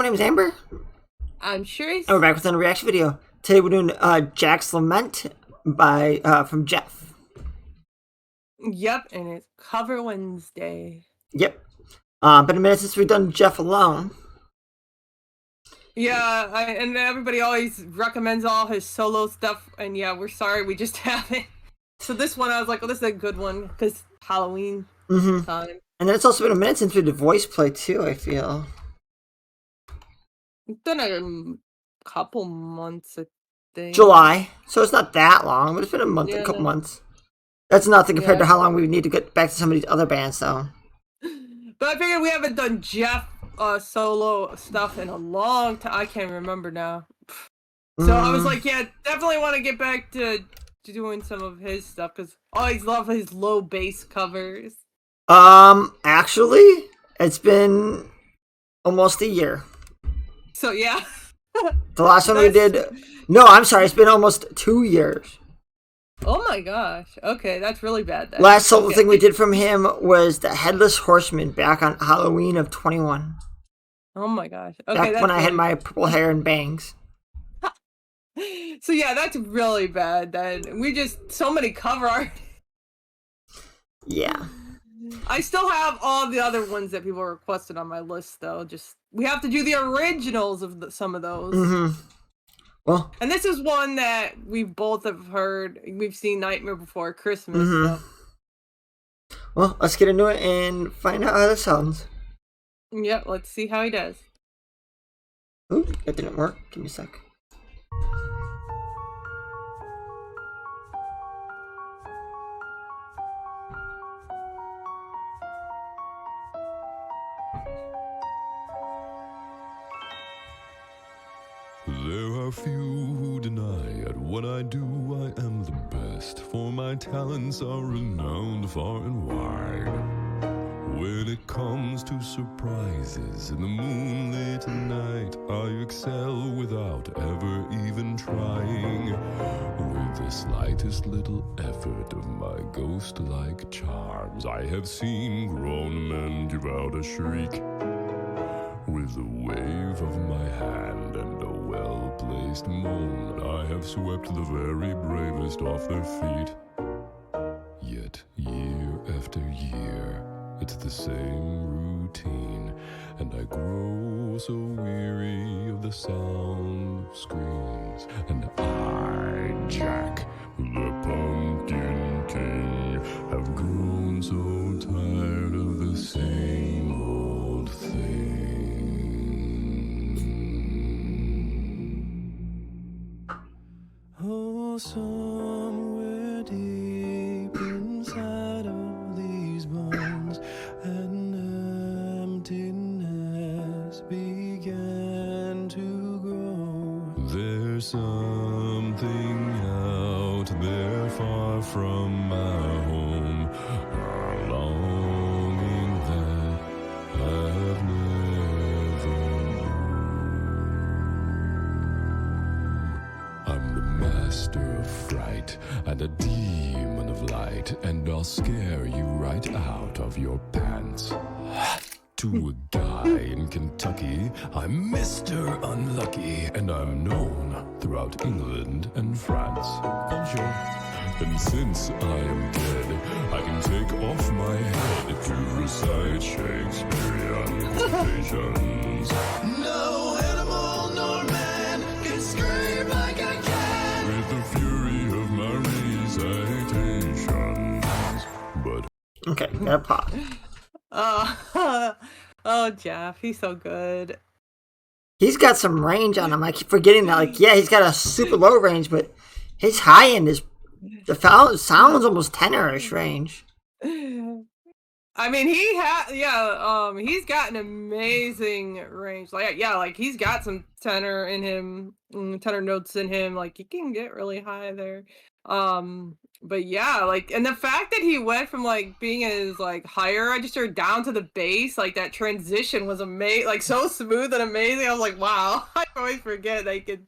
name is Amber. I'm Sherry. And we're back with another reaction video. Today we're doing Jack's Lament by from Geoff. Yep, and it's Cover Wednesday. Yep. Been a minute since we've done Geoff alone. Yeah, and everybody always recommends all his solo stuff, and yeah, we're sorry we just haven't. So this one, I was like, oh, this is a good one, because Halloween time. And then it's also been a minute since we did voice play too, I feel. It's been a couple months, I think. July. So it's not that long, but it's been a month, a couple months. That's nothing compared to how long we would need to get back to some of these other bands, though. But I figured we haven't done Geoff solo stuff in a long time. I can't remember now. So I was like, yeah, definitely want to get back to doing some of his stuff, because I always love his low bass covers. Actually, it's been almost a year. So yeah. The last one we did... No, I'm sorry, it's been almost 2 years. Oh my gosh. Okay, that's really bad then. Last solo thing we did from him was the Headless Horseman back on Halloween of 21. Oh my gosh. Okay, back when I had my purple hair and bangs. So yeah, that's really bad then. We just... So many cover art. Yeah. I still have all the other ones that people requested on my list, though. Just we have to do the originals of some of those. Well, and this is one that we both have heard. We've seen Nightmare Before Christmas. So. Well, let's get into it and find out how this sounds. Yep, let's see how he does. Ooh, that didn't work. Give me a sec. There are few who deny it. What I do, I am the best. For my talents are renowned far and wide. When it comes to surprises in the moonlit night, I excel without ever even trying. With the slightest little effort of my ghost-like charms, I have seen grown men give out a shriek. With a wave of my hand and a well-placed moan, I have swept the very bravest off their feet. Yet year after year, it's the same routine, and I grow so weary of the sound of screams. And I, Jack, the Pumpkin King, have grown so tired of the same old thing. Oh, somewhere deep inside of these bones, an emptiness began to grow. There's something out there far from my home, a longing that I've never known. I'm the master of fright and a demon of light, and I'll scare you right out of your pants. To a guy in Kentucky, I'm Mr. Unlucky, and I'm known throughout England and France. Bonjour. And since I am dead, I can take off my head to recite Shakespearean quotations. No animal nor man can scream like I can with the fury of my recitations. But okay, gotta pause. Oh, Geoff, he's so good. He's got some range on him. I keep forgetting that. Like, yeah, he's got a super low range, but his high end is sounds almost tenorish range. I mean, he's got an amazing range. Like, yeah, like he's got some tenor in him, tenor notes in him. Like, he can get really high there. But yeah, like, and the fact that he went from like being in his like higher register down to the bass, like that transition was amazing, like so smooth and amazing. I was like, wow, I always forget they could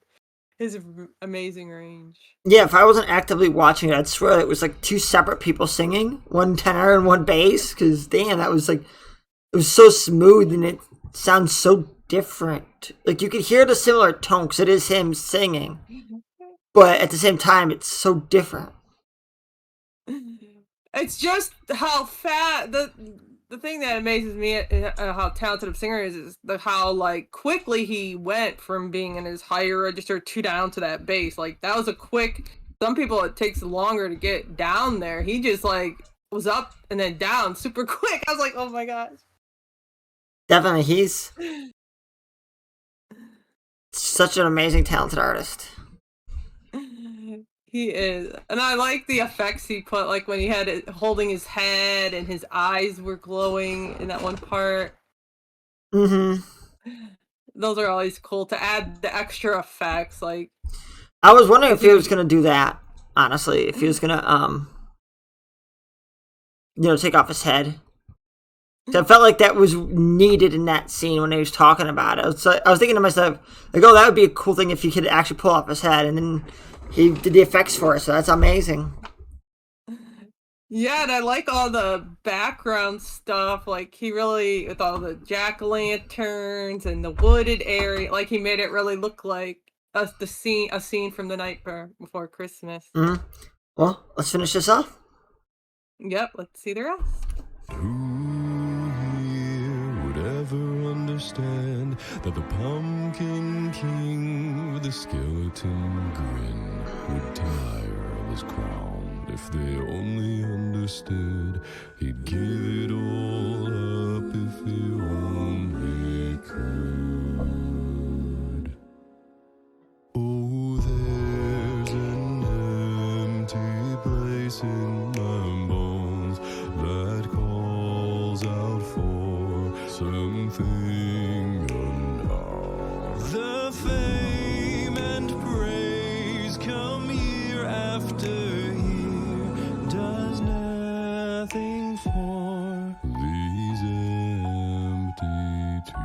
his amazing range. Yeah, if I wasn't actively watching it, I'd swear it was like two separate people singing, one tenor and one bass. Because damn, that was like, it was so smooth and it sounds so different. Like you could hear the similar tone because it is him singing, but at the same time, it's so different. It's just how fat the thing that amazes me at how talented a singer is how like quickly he went from being in his higher register to down to that bass. Like that was a quick. Some people it takes longer to get down there. He just like was up and then down super quick. I was like, oh my gosh. Definitely, he's such an amazing, talented artist. He is, and I like the effects he put, like when he had it holding his head and his eyes were glowing in that one part. Mm-hmm. Those are always cool to add the extra effects. Like, I was wondering if he was gonna do that. Honestly, if he was gonna take off his head. So I felt like that was needed in that scene when he was talking about it. I was thinking to myself, like, oh, that would be a cool thing if he could actually pull off his head, and then he did the effects for it, so that's amazing. Yeah, and I like all the background stuff. Like he really, with all the jack-o'-lanterns and the wooded area, like he made it really look like a scene from the night before Christmas. Mm-hmm. Well, let's finish this off. Yep, let's see the rest. Who here would ever understand that the Pumpkin King with a skeleton grin would tire of his crown if they only understood he'd give it all up if he only could. Oh, there's an empty place in my bones that calls out for something unknown. The fame and praise come year after year, does nothing for these empty tears.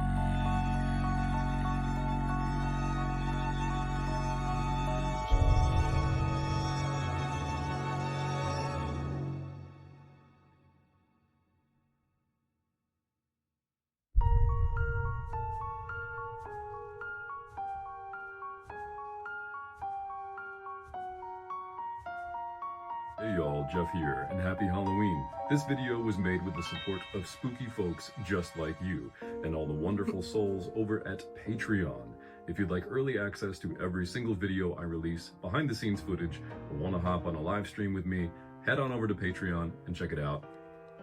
Hey y'all, Geoff here, and happy Halloween. This video was made with the support of spooky folks just like you, and all the wonderful souls over at Patreon. If you'd like early access to every single video I release, behind the scenes footage, or want to hop on a live stream with me, head on over to Patreon and check it out.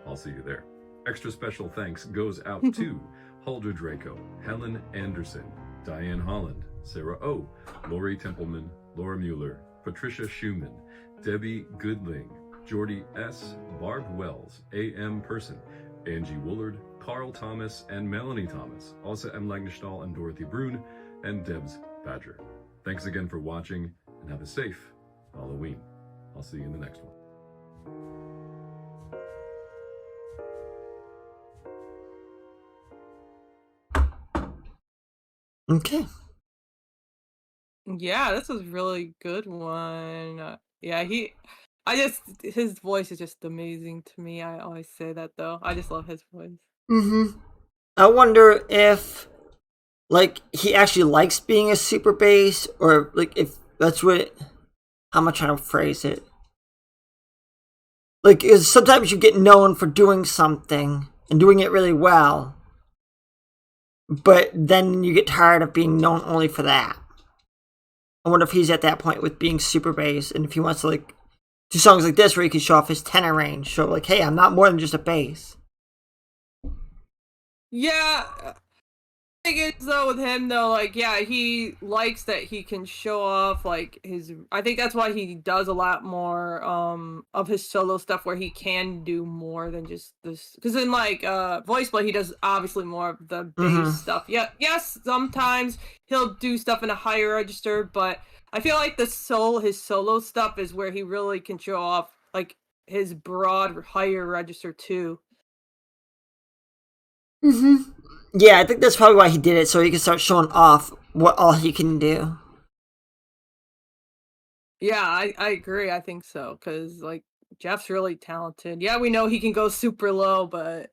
I'll see you there. Extra special thanks goes out to Huldra Draco, Helen Anderson, Diane Holland, Sarah O, Lori Templeman, Laura Mueller, Patricia Schumann, Debbie Goodling, Jordy S., Barb Wells, A.M. Person, Angie Woolard, Carl Thomas, and Melanie Thomas, Asa M. Lagnestall and Dorothy Brune, and Debs Badger. Thanks again for watching, and have a safe Halloween. I'll see you in the next one. Okay. Yeah, this was a really good one. Yeah, his voice is just amazing to me. I always say that though. I just love his voice. Mm-hmm. I wonder if, like, he actually likes being a super bass, or, like, if that's what... How am I trying to phrase it? Like, sometimes you get known for doing something, and doing it really well, but then you get tired of being known only for that. I wonder if he's at that point with being super bass, and if he wants to, like, do songs like this where he can show off his tenor range, show, like, hey, I'm not more than just a bass. Yeah, I think it's though with him though, like yeah, he likes that he can show off like his. I think that's why he does a lot more of his solo stuff where he can do more than just this. Because in like voice play, he does obviously more of the bass stuff. Yeah, yes, sometimes he'll do stuff in a higher register, but I feel like his solo stuff is where he really can show off like his broad higher register too. Yeah, I think that's probably why he did it, so he can start showing off what all he can do. Yeah, I agree. I think so because like Geoff's really talented. Yeah, we know he can go super low, but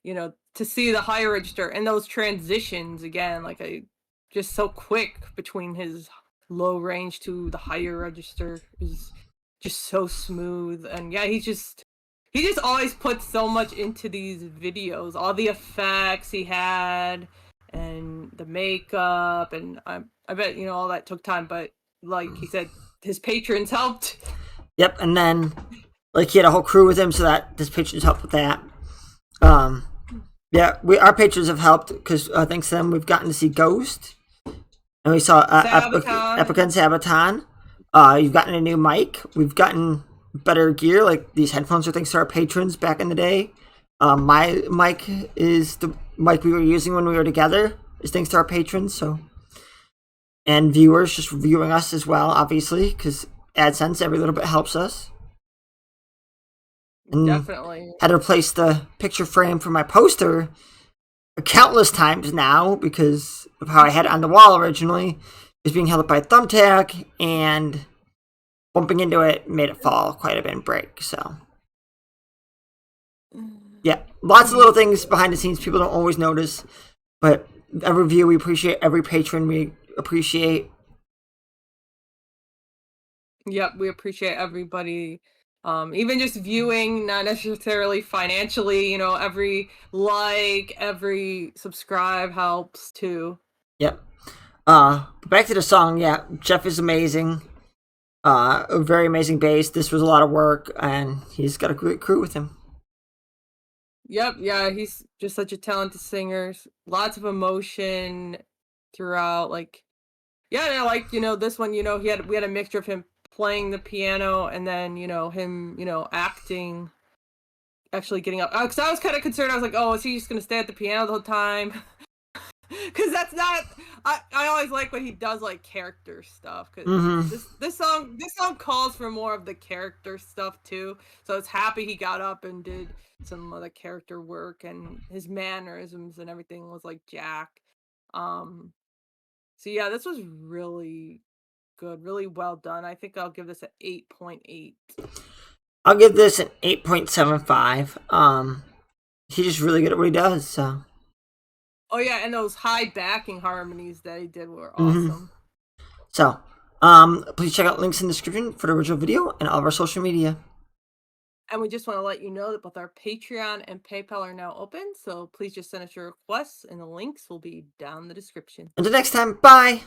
you know to see the higher register and those transitions again, like just so quick between his low range to the higher register is just so smooth. And yeah, he just always puts so much into these videos, all the effects he had and the makeup, and I bet all that took time, but like he said, his patrons helped. Yep, and then like he had a whole crew with him, so that his patrons helped with that. Yeah, our patrons have helped because thanks to them we've gotten to see Ghost, and we saw Epica and Sabaton. You've gotten a new mic. We've gotten better gear, like these headphones are thanks to our patrons back in the day. My mic is the mic we were using when we were together. Is thanks to our patrons. So, and viewers just viewing us as well, obviously, because AdSense every little bit helps us. And definitely had to replace the picture frame for my poster countless times now because of how I had it on the wall originally. It was being held up by a thumbtack, and bumping into it made it fall quite a bit and break. So, yeah, lots of little things behind the scenes people don't always notice. But every view we appreciate, every patron we appreciate. Yep, we appreciate everybody. Even just viewing, not necessarily financially, every like, every subscribe helps too. Yep. Back to the song. Yeah, Geoff is amazing. A very amazing bass. This was a lot of work, and he's got a great crew with him. Yep, yeah, he's just such a talented singer. Lots of emotion throughout. Like, yeah, like this one, we had a mixture of him playing the piano and then him acting, actually getting up, because I was kind of concerned. I was like, oh, is he just gonna stay at the piano the whole time? Because that's not, I always like when he does like character stuff, because this song calls for more of the character stuff too, so it's happy he got up and did some of the character work, and his mannerisms and everything was like Jack. So yeah, this was really good, really well done. I think I'll give this an 8.8. I'll give this an 8.75. He's just really good at what he does. So. Oh yeah, and those high backing harmonies that he did were awesome. So, please check out links in the description for the original video and all of our social media. And we just want to let you know that both our Patreon and PayPal are now open, so please just send us your requests, and the links will be down in the description. Until next time, bye!